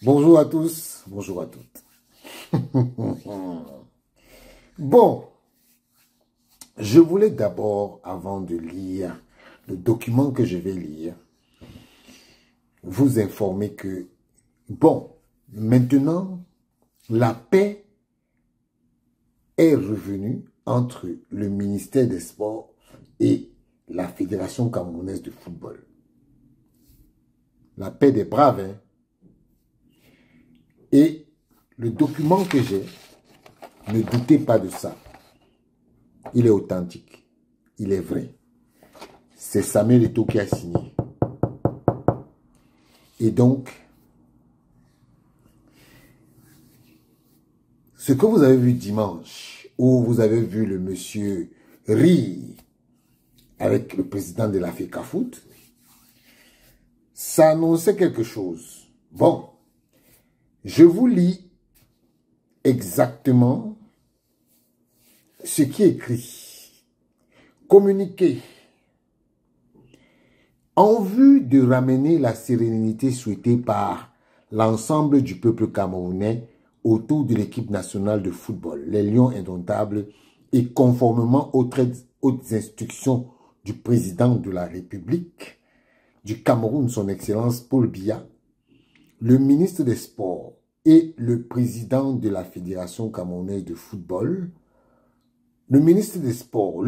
Bonjour à tous, bonjour à toutes. Bon, je voulais d'abord, avant de lire le document que je vais lire, vous informer que, bon, maintenant, la paix est revenue entre le ministère des Sports et la Fédération camerounaise de football. La paix des braves, hein? Et le document que j'ai, ne doutez pas de ça. Il est authentique. Il est vrai. C'est Samuel Eto'o qui a signé. Et donc, ce que vous avez vu dimanche, où vous avez vu le monsieur rire avec le président de la FECAFOOT, ça annonçait quelque chose. Bon, je vous lis exactement ce qui est écrit. Communiqué. En vue de ramener la sérénité souhaitée par l'ensemble du peuple camerounais autour de l'équipe nationale de football, les Lions indomptables, et conformément aux hautes instructions du président de la République du Cameroun, son Excellence Paul Biya, le ministre des Sports et le président de la Fédération camerounaise de football, le ministère des Sports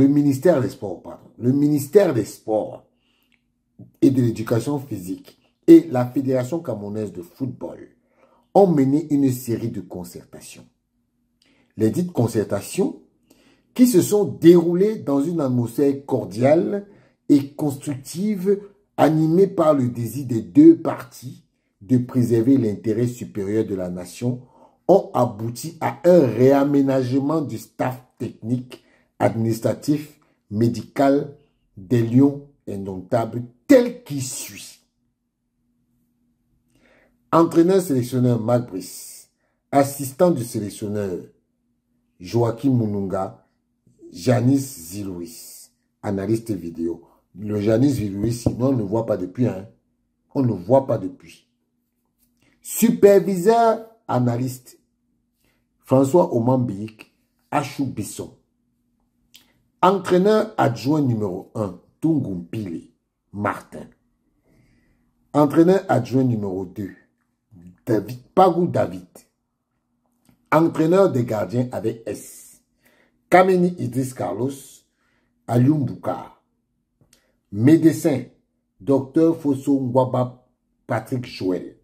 et de l'Éducation physique et la Fédération camerounaise de football ont mené une série de concertations. Les dites concertations qui se sont déroulées dans une atmosphère cordiale et constructive animée par le désir des deux parties de préserver l'intérêt supérieur de la nation ont abouti à un réaménagement du staff technique, administratif, médical des Lions indomptables tel qu'il suit. Entraîneur-sélectionneur Marc Brice, assistant du sélectionneur Joachim Mununga, Janice Zilouis, analyste vidéo. Le Janice Zilouis, sinon on ne voit pas depuis. Hein? On ne voit pas depuis. Superviseur analyste, François Omambik, Achou Bisson. Entraîneur adjoint numéro 1, Tungumpile, Martin. Entraîneur adjoint numéro 2, Pagou David. Entraîneur des gardiens avec S, Kameni Idriss Carlos, Alioum Boukar. Médecin, Dr Fosso Ngwaba Patrick Joël.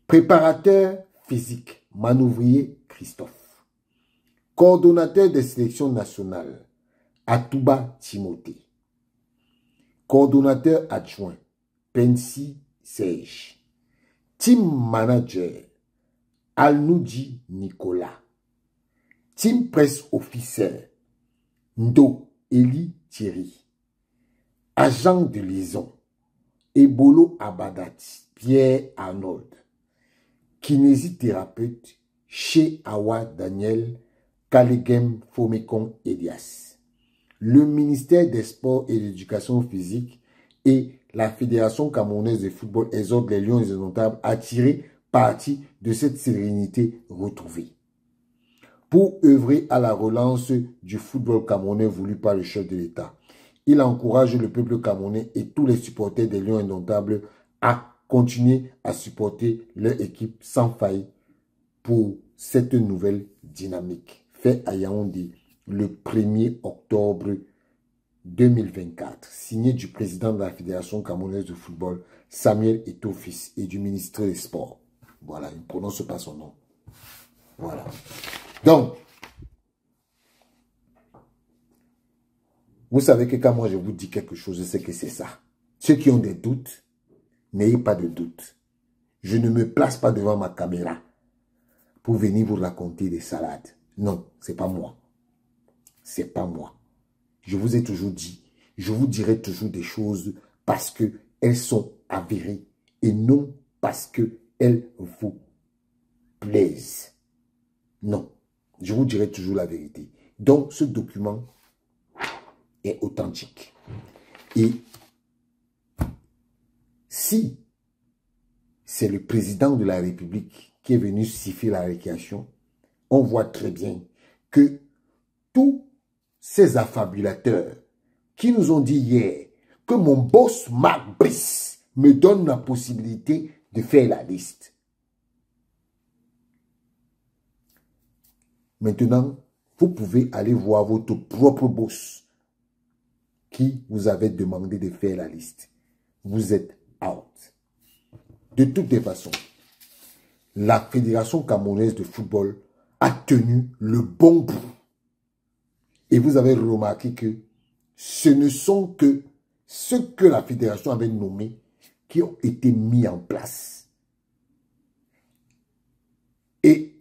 Préparateur physique, Manouvrier Christophe. Coordonnateur des sélections nationales, Atouba Timothée. Coordonnateur adjoint, Pensi Serge. Team manager, Alnoudji Nicolas. Team presse officer, Ndo Eli Thierry. Agent de liaison, Ebolo Abadati, Pierre Arnold. Kinésithérapeute, chez Awa Daniel, Kalegem Fomekon Elias. Le ministère des Sports et de l'Éducation physique et la Fédération camerounaise de football exhortent les Lions indomptables à tirer parti de cette sérénité retrouvée. Pour œuvrer à la relance du football camerounais voulu par le chef de l'État, il encourage le peuple camerounais et tous les supporters des Lions indomptables à continuer à supporter leur équipe sans faille pour cette nouvelle dynamique. Fait à Yaoundé le 1er octobre 2024. Signé du président de la Fédération camerounaise de football, Samuel Eto'o fils, et du ministre des Sports. Voilà, il ne prononce pas son nom. Voilà. Donc, vous savez que quand moi je vous dis quelque chose, je sais que c'est ça. Ceux qui ont des doutes, n'ayez pas de doute. Je ne me place pas devant ma caméra pour venir vous raconter des salades. Non, c'est pas moi. C'est pas moi. Je vous ai toujours dit, je vous dirai toujours des choses parce qu'elles sont avérées et non parce qu'elles vous plaisent. Non, je vous dirai toujours la vérité. Donc, ce document est authentique. Et si c'est le président de la République qui est venu siffler la récréation, on voit très bien que tous ces affabulateurs qui nous ont dit hier que mon boss Marc Brice me donne la possibilité de faire la liste. Maintenant, vous pouvez aller voir votre propre boss qui vous avait demandé de faire la liste. Vous êtes out. De toutes les façons, la Fédération camerounaise de football a tenu le bon bout. Et vous avez remarqué que ce ne sont que ceux que la Fédération avait nommés qui ont été mis en place. Et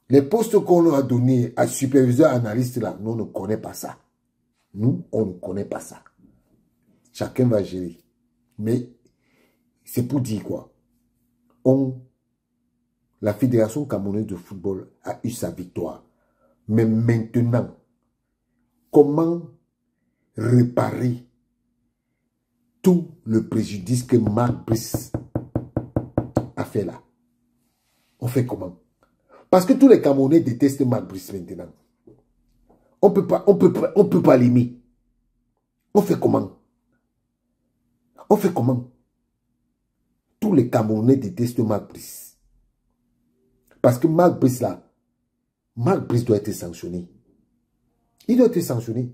les postes qu'on leur a donnés à superviseur, analyste, là, nous, on ne connaît pas ça. Nous, on ne connaît pas ça. Chacun va gérer. Mais c'est pour dire quoi? La Fédération camerounaise de football a eu sa victoire. Mais maintenant, comment réparer tout le préjudice que Marc Brice a fait là? On fait comment? Parce que tous les Camerounais détestent Marc Brice maintenant. On peut pas l'aimer. On fait comment? On fait comment? Tous les Camerounais détestent Marc Brice. Parce que Marc Brice là, Marc Brice doit être sanctionné. Il doit être sanctionné.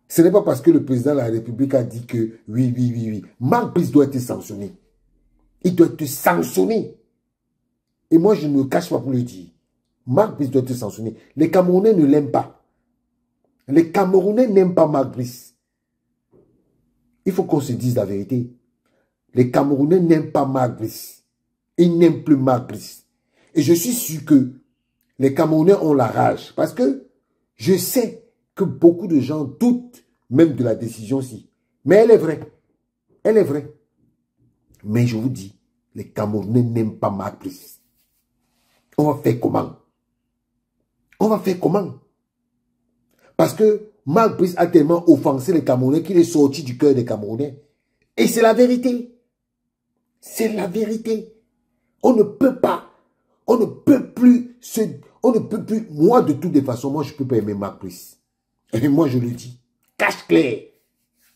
Ce n'est pas parce que le président de la République a dit que oui. Marc Brice doit être sanctionné. Il doit être sanctionné. Et moi, je ne me cache pas pour le dire. Marc Brice doit être sanctionné. Les Camerounais ne l'aiment pas. Les Camerounais n'aiment pas Marc Brice. Il faut qu'on se dise la vérité. Les Camerounais n'aiment pas Marc Brice. Ils n'aiment plus Marc Brice. Et je suis sûr que les Camerounais ont la rage. Parce que je sais que beaucoup de gens doutent même de la décision-ci. Mais elle est vraie. Elle est vraie. Mais je vous dis, les Camerounais n'aiment pas Marc Brice. On va faire comment? On va faire comment? Parce que Marc Brice a tellement offensé les Camerounais qu'il est sorti du cœur des Camerounais. Et c'est la vérité. C'est la vérité. On ne peut pas. On ne peut plus moi, de toutes les façons, moi, je ne peux pas aimer Marc Brice. Et moi, je le dis. Cache clair.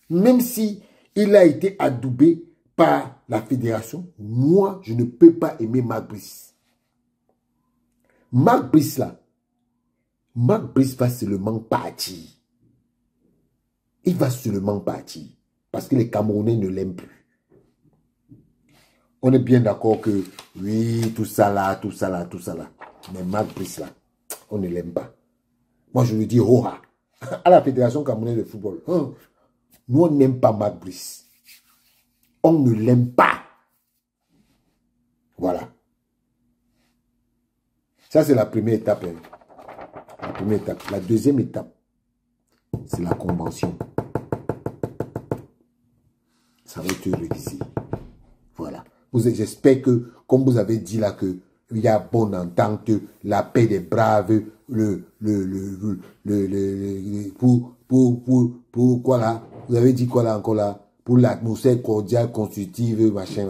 Même si il a été adoubé par la fédération, moi, je ne peux pas aimer Marc Brice. Marc Brice, là, Marc Brice va seulement partir. Il va seulement partir. Parce que les Camerounais ne l'aiment plus. On est bien d'accord que, oui, tout ça là. Mais Marc Brice, là, on ne l'aime pas. Moi, je lui dis, hoha, à la Fédération camerounaise de football. Nous, on n'aime pas Marc Brice. On ne l'aime pas. Voilà. Ça, c'est la première étape. La première étape. La deuxième étape, c'est la convention. Ça va être révisé. Voilà. J'espère que, comme vous avez dit là, que il y a bonne entente, la paix des braves, pour quoi là? Vous avez dit quoi là encore là? Pour l'atmosphère cordiale, constructive, machin.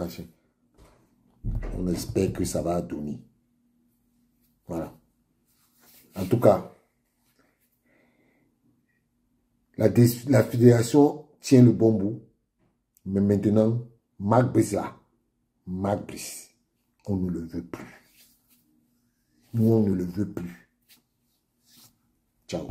On espère que ça va donner. Voilà. En tout cas, la fédération tient le bon bout. Mais maintenant, Marc Brice là, Marc Brice, on ne le veut plus. Nous, on ne le veut plus. Ciao.